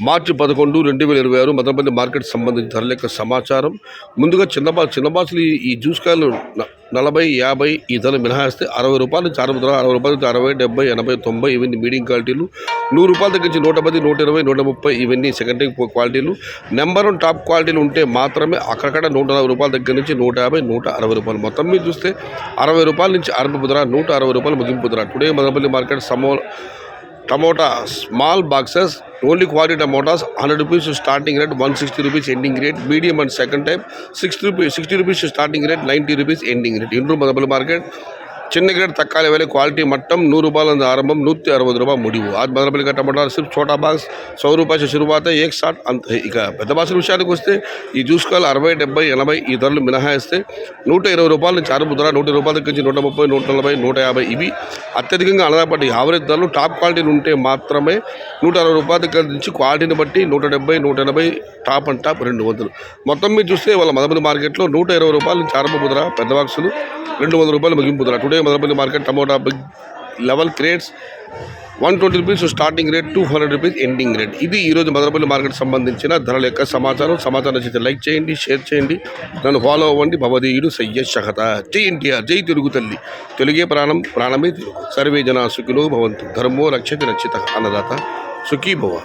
మార్చి 11, 2026 Madanapalle market సంబంధించిన ధరల యొక్క సమాచారం. ముందుగా చిన్న బాక్సులు ఈ జ్యూస్ కాయలు 40, 50 ఈ ధరలు మినహాయిస్తే 60 రూపాయల నుంచి 60, 60 రూపాయల నుంచి 60, 70, 80, 90 ఇవన్నీ మీడియం క్వాలిటీలు. 100 రూపాయల దగ్గర నుంచి 110, 120, 130 ఇవన్నీ సెకండరీ క్వాలిటీలు. నెంబర్ 1 టాప్ క్వాలిటీలు ఉంటే మాత్రమే అక్కడక్కడ 140 రూపాయల దగ్గర నుంచి 150, 160 రూపాయలు. మొత్తం మీద చూస్తే 60 రూపాయల నుంచి ఆరంభపు ధర, 160 రూపాయలు ముగింపు ధర. Today Madanapalle market tomato small boxes only quality tomatoes 100 rupees starting rate, 160 rupees ending rate. Medium and second time 60 rupees starting rate, 90 rupees ending rate. Into Madanapalle market చిన్న గ్రేడ్ తక్కువ వేలే క్వాలిటీ మట్టం 100 రూపాయల ఆరంభం, 160 రూపాయలు ముడివు. आज మదనపల్లి का टमाटर सिर्फ छोटा बाक्स 100 रुपये से शुरुआत है, 160 అంత. ఇక పెద్ద బాక్స్ విషయానికి వస్తే ఈ జ్యూస్ కాయలు 60, 70, 80 ఈ ధరలు మినహాయిస్తే 120 రూపాయల నుంచి ఆరంభ ధర, 120 రూపాయల దగ్గర నుంచి 130, 140, 150 ఇవి అత్యధికంగా అలవాటు యావరేజ్ ధరలు. టాప్ క్వాలిటీలు ఉంటే మాత్రమే 160 రూపాయల దగ్గర నుంచి క్వాలిటీని బట్టి 170, 180 టాప్ అండ్ టాప్ 200. మొత్తం మీద చూస్తే వాళ్ళ మదనపల్లి మార్కెట్లో 120 రూపాయల నుంచి ఆరంభ ధర, పెద్ద బాక్సులు 200 రూపాయలు ముగింపు ధర. Today Madanapalle market tomato big level crates 120 rupees starting rate, 200 rupees ending rate. ఇది ఈరోజు మదనపల్లి మార్కెట్ సంబంధించిన ధరల యొక్క సమాచారం నచ్చితే లైక్ చేయండి, షేర్ చేయండి, నన్ను ఫాలో అవ్వండి. భవదీయుడు సయ్యద్ షహత. జై ఎన్టీఆర్, జై తెలుగు తల్లి. తెలుగే ప్రాణం, ప్రాణమే తెలుగు. సర్వే జన సుఖినో భవంతు. ధర్మో రక్షతి రక్షిత. అన్నదాత సుఖీ భవ.